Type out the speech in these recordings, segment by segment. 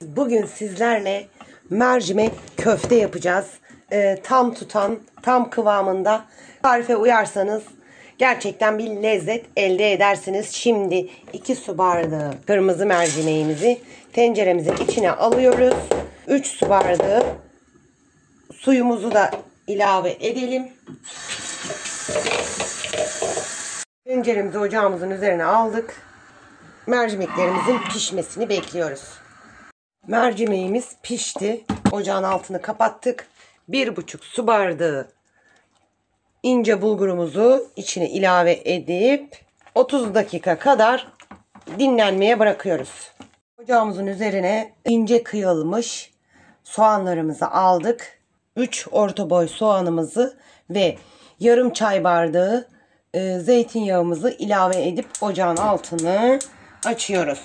Bugün sizlerle mercimek köfte yapacağız. Tam tutan, tam kıvamında. Tarife uyarsanız gerçekten bir lezzet elde edersiniz. Şimdi 2 su bardağı kırmızı mercimeğimizi tenceremizin içine alıyoruz. 3 su bardağı suyumuzu da ilave edelim. Tenceremizi ocağımızın üzerine aldık. Mercimeklerimizin pişmesini bekliyoruz. Mercimeğimiz pişti. Ocağın altını kapattık. 1,5 su bardağı ince bulgurumuzu içine ilave edip 30 dakika kadar dinlenmeye bırakıyoruz. Ocağımızın üzerine ince kıyılmış soğanlarımızı aldık. 3 orta boy soğanımızı ve yarım çay bardağı zeytinyağımızı ilave edip ocağın altını açıyoruz.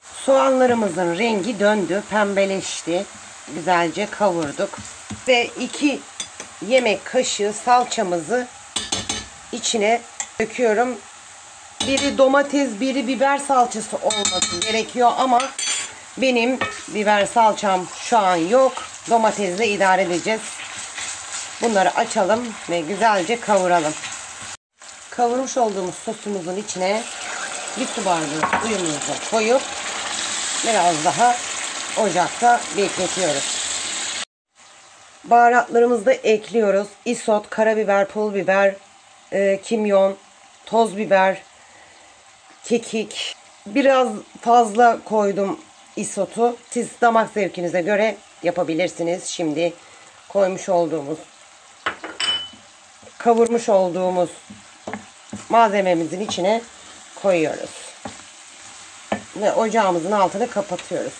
Soğanlarımızın rengi döndü, pembeleşti. Güzelce kavurduk. Ve 2 yemek kaşığı salçamızı içine döküyorum. Biri domates, biri biber salçası olması gerekiyor ama benim biber salçam şu an yok. Domatesle idare edeceğiz. Bunları açalım ve güzelce kavuralım. Kavurmuş olduğumuz sosumuzun içine 1 su bardağı suyumuzu koyup biraz daha ocakta bekletiyoruz. Baharatlarımızı da ekliyoruz. Isot, karabiber, pul biber, kimyon, toz biber, kekik. Biraz fazla koydum isotu. Siz damak zevkinize göre yapabilirsiniz. Şimdi koymuş olduğumuz, kavurmuş olduğumuz malzememizin içine koyuyoruz. Ve ocağımızın altını kapatıyoruz.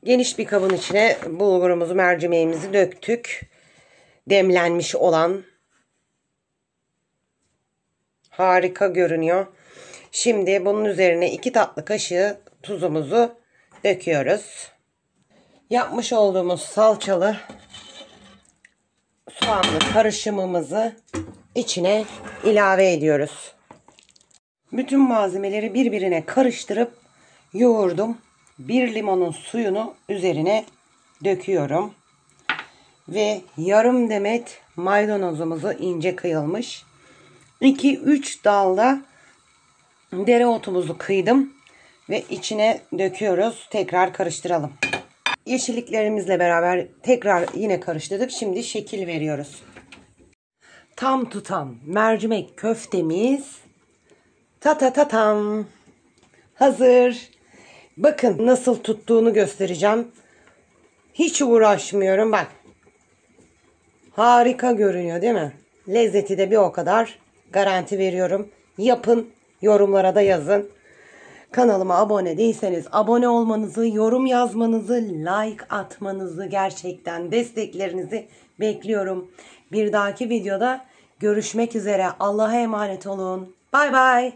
Geniş bir kabın içine bulgurumuzu, mercimeğimizi döktük. Demlenmiş olan. Harika görünüyor. Şimdi bunun üzerine 2 tatlı kaşığı tuzumuzu döküyoruz. Yapmış olduğumuz salçalı soğanlı karışımımızı içine ilave ediyoruz. Bütün malzemeleri birbirine karıştırıp yoğurdum. 1 limonun suyunu üzerine döküyorum. Ve yarım demet maydanozumuzu ince kıyılmış. 2-3 dal da dereotumuzu kıydım. Ve içine döküyoruz. Tekrar karıştıralım. Yeşilliklerimizle beraber tekrar yine karıştırdık. Şimdi şekil veriyoruz. Tam tutan mercimek köftemiz tam hazır. Bakın nasıl tuttuğunu göstereceğim. Hiç uğraşmıyorum. Bak. Harika görünüyor değil mi? Lezzeti de bir o kadar garanti veriyorum. Yapın. Yorumlara da yazın. Kanalıma abone değilseniz abone olmanızı, yorum yazmanızı, like atmanızı, gerçekten desteklerinizi bekliyorum. Bir dahaki videoda görüşmek üzere. Allah'a emanet olun. Bay bay.